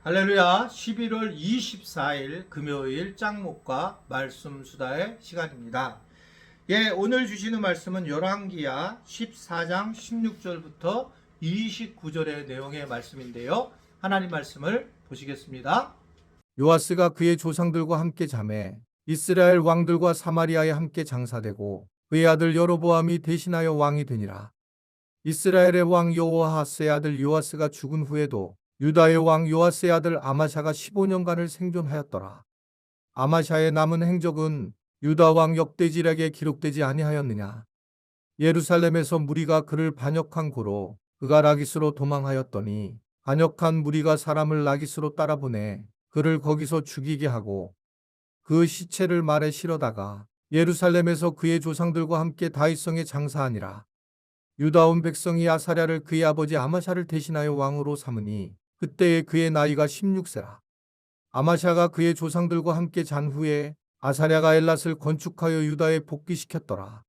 할렐루야. 11월 24일 금요일 짱목과 말씀 수다의 시간입니다. 오늘 주시는 말씀은 열왕기야 14장 16절부터 29절의 내용의 말씀인데요. 하나님 말씀을 보시겠습니다. 요아스가 그의 조상들과 함께 자매 이스라엘 왕들과 사마리아에 함께 장사되고 그의 아들 여로보암이 대신하여 왕이 되니라. 이스라엘의 왕 여호아하스의 아들 요아스가 죽은 후에도 유다의 왕 요아스의 아들 아마샤가 15년간을 생존하였더라. 아마샤의 남은 행적은 유다 왕 역대지략에 기록되지 아니하였느냐. 예루살렘에서 무리가 그를 반역한 고로 그가 라기스로 도망하였더니 반역한 무리가 사람을 라기스로 따라보내 그를 거기서 죽이게 하고 그 시체를 말에 실어다가 예루살렘에서 그의 조상들과 함께 다윗성에 장사하니라. 유다 온 백성이 아사랴를 그의 아버지 아마샤를 대신하여 왕으로 삼으니 그때에 그의 나이가 16세라. 아마샤가 그의 조상들과 함께 잔 후에 아사랴가 엘랏을 건축하여 유다에 복귀시켰더라.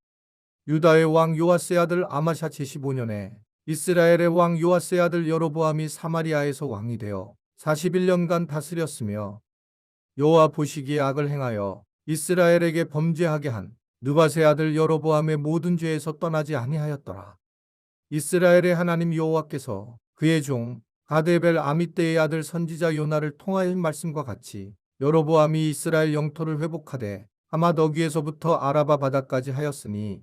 유다의 왕 요아스의 아들 아마샤 제15년에 이스라엘의 왕 요아스의 아들 여로보암이 사마리아에서 왕이 되어 41년간 다스렸으며 여호와 보시기에 악을 행하여 이스라엘에게 범죄하게 한 느밧의 아들 여로보암의 모든 죄에서 떠나지 아니하였더라. 이스라엘의 하나님 여호와께서 그의 종 가데벨 아미떼의 아들 선지자 요나를 통하여 말씀과 같이 여로보암이 이스라엘 영토를 회복하되 하맛 어귀에서부터 아라바 바다까지 하였으니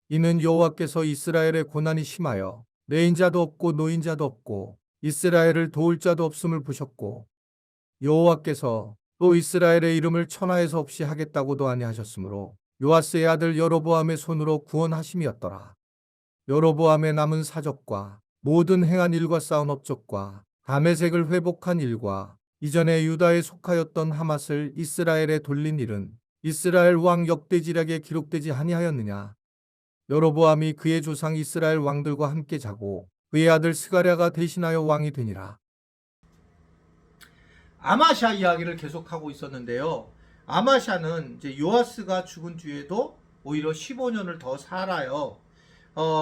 이는 여호와께서 이스라엘의 고난이 심하여 내인자도 없고 노인자도 없고 이스라엘을 도울 자도 없음을 보셨고 여호와께서 또 이스라엘의 이름을 천하에서 없이 하겠다고도 아니하셨으므로 요아스의 아들 여로보암의 손으로 구원하심이었더라. 여로보암의 남은 사적과 모든 행한 일과 쌓은 업적과 다메섹을 회복한 일과 이전에 유다에 속하였던 하맛을 이스라엘에 돌린 일은 이스라엘 왕 역대지략에 기록되지 아니하였느냐. 여로보암이 그의 조상 이스라엘 왕들과 함께 자고 그의 아들 스가랴가 대신하여 왕이 되니라. 아마샤 이야기를 계속하고 있었는데요. 아마샤는 이제 요아스가 죽은 뒤에도 오히려 15년을 더 살아요.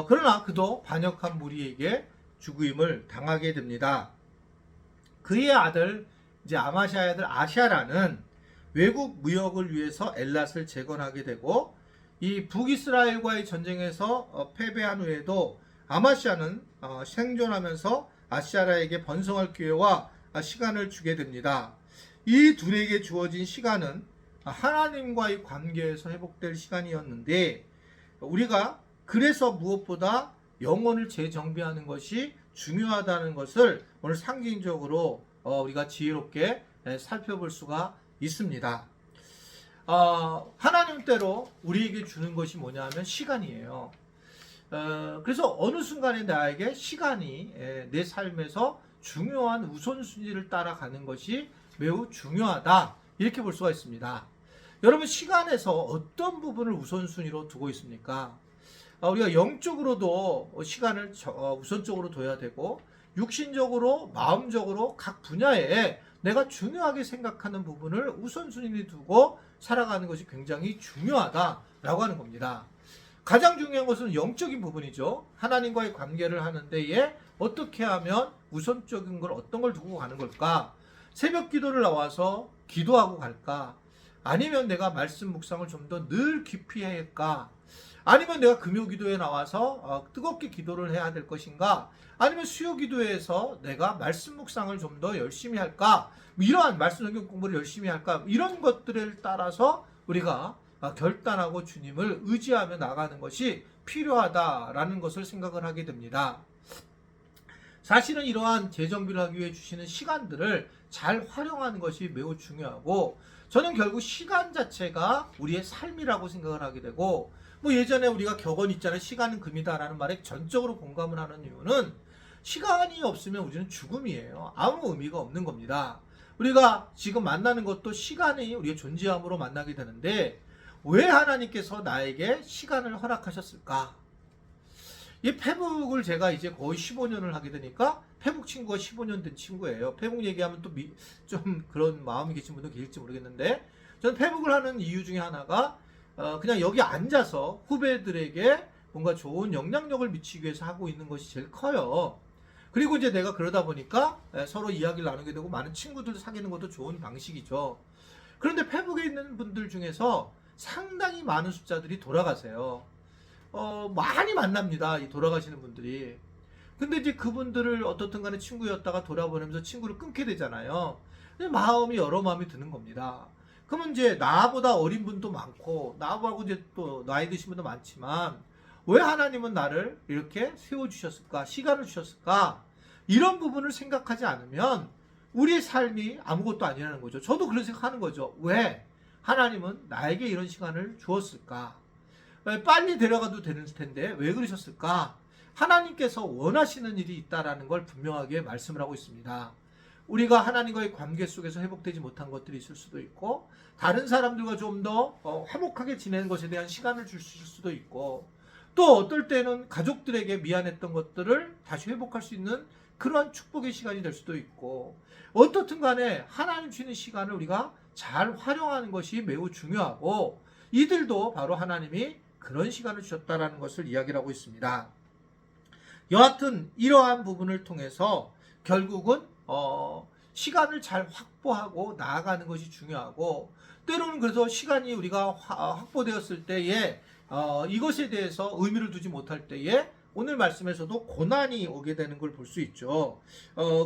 그러나 그도 반역한 무리에게 죽임을 당하게 됩니다. 그의 아들 이제 아마샤의 아들 아샤라는 외국 무역을 위해서 엘랏을 재건하게 되고 이 북이스라엘과의 전쟁에서 패배한 후에도 아마샤는 생존하면서 아샤라에게 번성할 기회와 시간을 주게 됩니다. 이 둘에게 주어진 시간은 하나님과의 관계에서 회복될 시간이었는데 우리가 그래서 무엇보다 영혼을 재정비하는 것이 중요하다는 것을 오늘 상징적으로 우리가 지혜롭게 살펴볼 수가 있습니다. 하나님 때로 우리에게 주는 것이 뭐냐면 시간이에요. 그래서 어느 순간에 나에게 시간이 내 삶에서 중요한 우선순위를 따라가는 것이 매우 중요하다 이렇게 볼 수가 있습니다. 여러분 시간에서 어떤 부분을 우선순위로 두고 있습니까? 우리가 영적으로도 시간을 우선적으로 둬야 되고 육신적으로 마음적으로 각 분야에 내가 중요하게 생각하는 부분을 우선순위에 두고 살아가는 것이 굉장히 중요하다라고 하는 겁니다. 가장 중요한 것은 영적인 부분이죠. 하나님과의 관계를 하는 데에 어떻게 하면 우선적인 걸 어떤 걸 두고 가는 걸까? 새벽 기도를 나와서 기도하고 갈까? 아니면 내가 말씀 묵상을 좀 더 늘 깊이 해야 할까? 아니면 내가 금요 기도에 나와서 뜨겁게 기도를 해야 될 것인가? 아니면 수요 기도에서 내가 말씀 묵상을 좀 더 열심히 할까? 이러한 말씀 성경 공부를 열심히 할까? 이런 것들을 따라서 우리가 결단하고 주님을 의지하며 나가는 것이 필요하다라는 것을 생각을 하게 됩니다. 사실은 이러한 재정비를 하기 위해 주시는 시간들을 잘 활용하는 것이 매우 중요하고 저는 결국 시간 자체가 우리의 삶이라고 생각을 하게 되고 예전에 우리가 격언 있잖아요. 시간은 금이다라는 말에 전적으로 공감을 하는 이유는 시간이 없으면 우리는 죽음이에요. 아무 의미가 없는 겁니다. 우리가 지금 만나는 것도 시간이 우리의 존재함으로 만나게 되는데 왜 하나님께서 나에게 시간을 허락하셨을까? 이 페북을 제가 이제 거의 15년을 하게 되니까 페북 친구가 15년 된 친구예요. 페북 얘기하면 또 좀 그런 마음이 계신 분도 계실지 모르겠는데 저는 페북을 하는 이유 중에 하나가 그냥 여기 앉아서 후배들에게 뭔가 좋은 영향력을 미치기 위해서 하고 있는 것이 제일 커요. 그리고 이제 내가 그러다 보니까 서로 이야기를 나누게 되고 많은 친구들 사귀는 것도 좋은 방식이죠. 그런데 페북에 있는 분들 중에서 상당히 많은 숫자들이 돌아가세요. 많이 만납니다. 이 돌아가시는 분들이. 근데 이제 그분들을 어떻든 간에 친구였다가 돌아보면서 친구를 끊게 되잖아요. 마음이 여러 마음이 드는 겁니다. 그러면 이제 나보다 어린 분도 많고 나하고 이제 또 나이 드신 분도 많지만 왜 하나님은 나를 이렇게 세워주셨을까? 시간을 주셨을까? 이런 부분을 생각하지 않으면 우리의 삶이 아무것도 아니라는 거죠. 저도 그런 생각하는 거죠. 왜 하나님은 나에게 이런 시간을 주었을까? 빨리 데려가도 되는 텐데 왜 그러셨을까? 하나님께서 원하시는 일이 있다라는 걸 분명하게 말씀을 하고 있습니다. 우리가 하나님과의 관계 속에서 회복되지 못한 것들이 있을 수도 있고 다른 사람들과 좀 더 화목하게 지내는 것에 대한 시간을 주실 수도 있고 또 어떨 때는 가족들에게 미안했던 것들을 다시 회복할 수 있는 그러한 축복의 시간이 될 수도 있고 어떻든 간에 하나님 주시는 시간을 우리가 잘 활용하는 것이 매우 중요하고 이들도 바로 하나님이 그런 시간을 주셨다라는 것을 이야기를 하고 있습니다. 여하튼 이러한 부분을 통해서 결국은 시간을 잘 확보하고 나아가는 것이 중요하고 때로는 그래서 시간이 우리가 확보되었을 때에 이것에 대해서 의미를 두지 못할 때에 오늘 말씀에서도 고난이 오게 되는 걸 볼 수 있죠.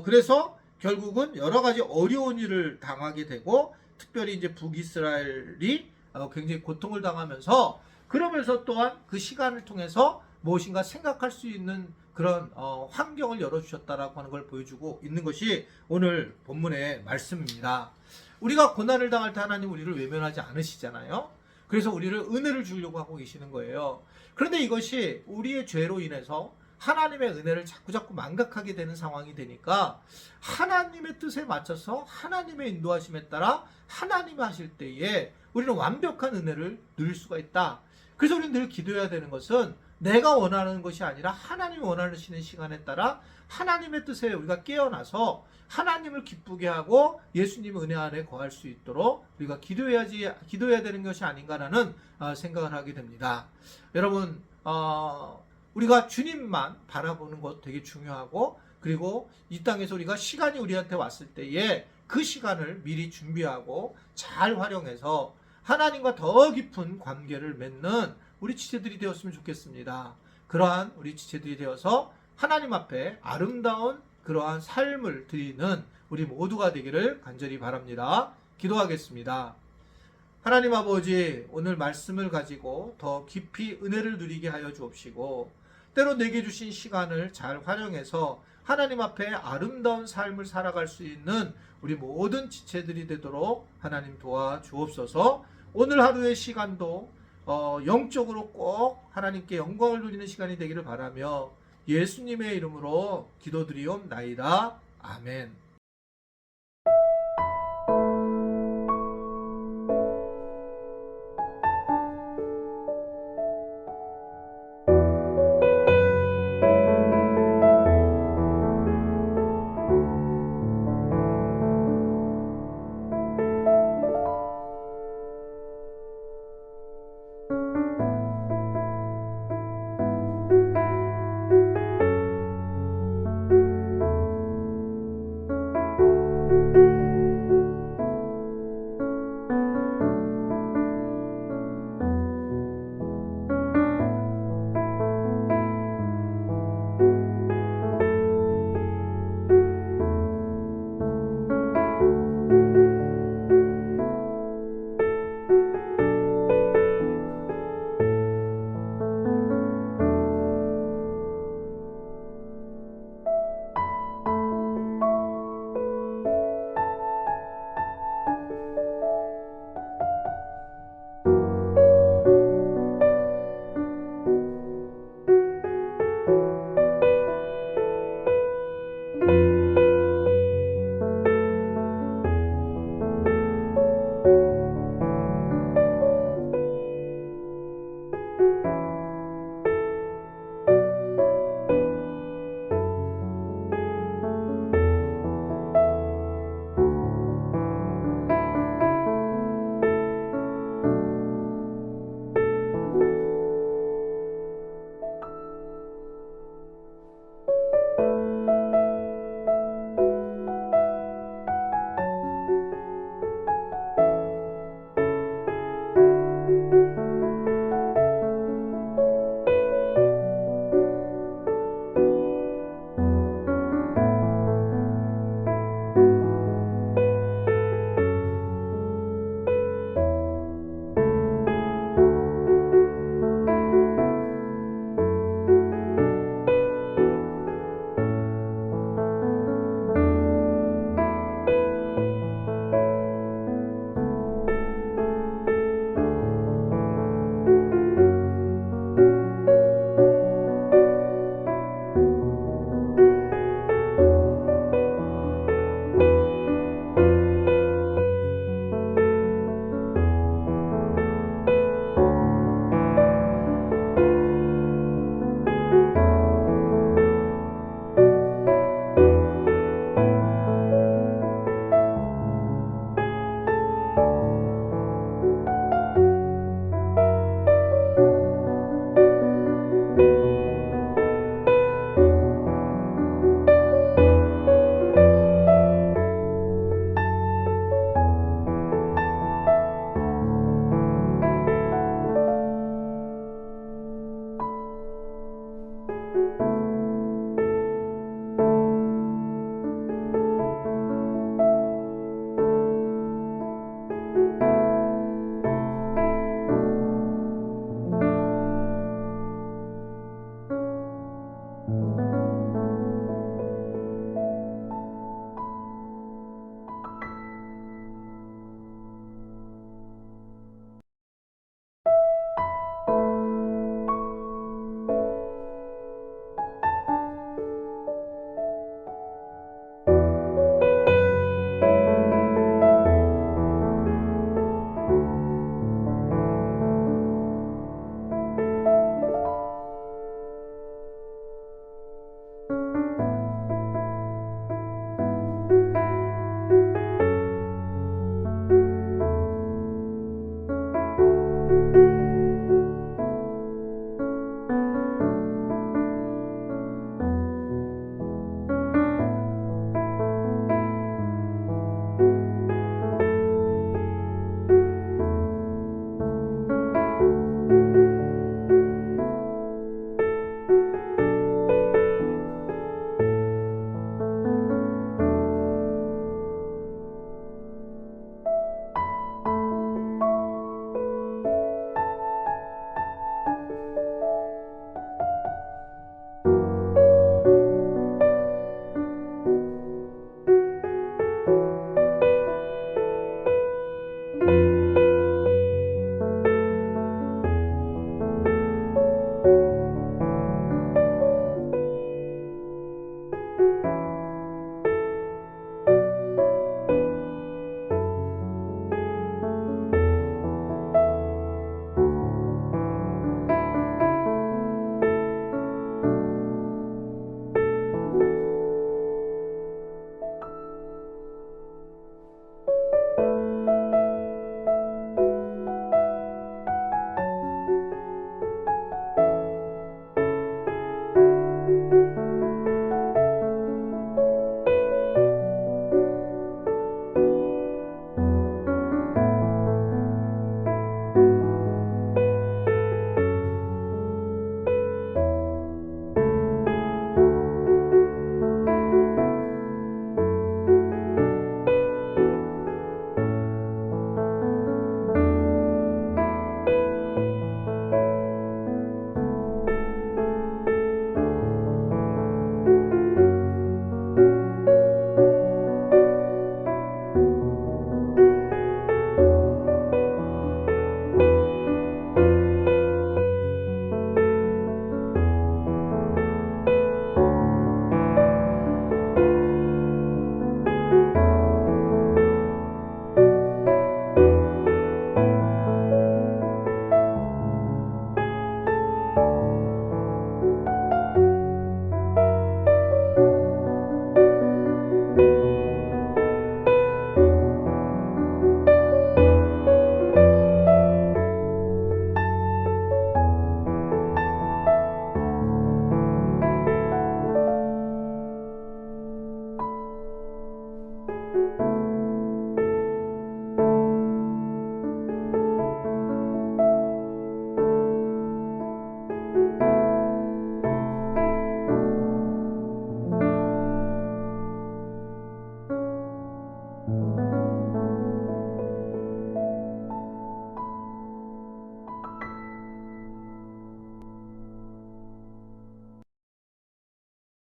그래서 결국은 여러 가지 어려운 일을 당하게 되고 특별히 이제 북이스라엘이 굉장히 고통을 당하면서 그러면서 또한 그 시간을 통해서 무엇인가 생각할 수 있는 그런 환경을 열어주셨다라고 하는 걸 보여주고 있는 것이 오늘 본문의 말씀입니다. 우리가 고난을 당할 때 하나님 우리를 외면하지 않으시잖아요. 그래서 우리를 은혜를 주려고 하고 계시는 거예요. 그런데 이것이 우리의 죄로 인해서 하나님의 은혜를 자꾸자꾸 망각하게 되는 상황이 되니까 하나님의 뜻에 맞춰서 하나님의 인도하심에 따라 하나님이 하실 때에 우리는 완벽한 은혜를 누릴 수가 있다. 그래서 우리는 늘 기도해야 되는 것은 내가 원하는 것이 아니라 하나님이 원하시는 시간에 따라 하나님의 뜻에 우리가 깨어나서 하나님을 기쁘게 하고 예수님 은혜 안에 거할 수 있도록 우리가 기도해야 되는 것이 아닌가라는 생각을 하게 됩니다. 여러분 우리가 주님만 바라보는 것 되게 중요하고 그리고 이 땅에서 우리가 시간이 우리한테 왔을 때에 그 시간을 미리 준비하고 잘 활용해서 하나님과 더 깊은 관계를 맺는 우리 지체들이 되었으면 좋겠습니다. 그러한 우리 지체들이 되어서 하나님 앞에 아름다운 그러한 삶을 드리는 우리 모두가 되기를 간절히 바랍니다. 기도하겠습니다. 하나님 아버지, 오늘 말씀을 가지고 더 깊이 은혜를 누리게 하여 주옵시고 때로 내게 주신 시간을 잘 활용해서 하나님 앞에 아름다운 삶을 살아갈 수 있는 우리 모든 지체들이 되도록 하나님 도와 주옵소서. 오늘 하루의 시간도 영적으로 꼭 하나님께 영광을 돌리는 시간이 되기를 바라며 예수님의 이름으로 기도드리옵나이다. 아멘.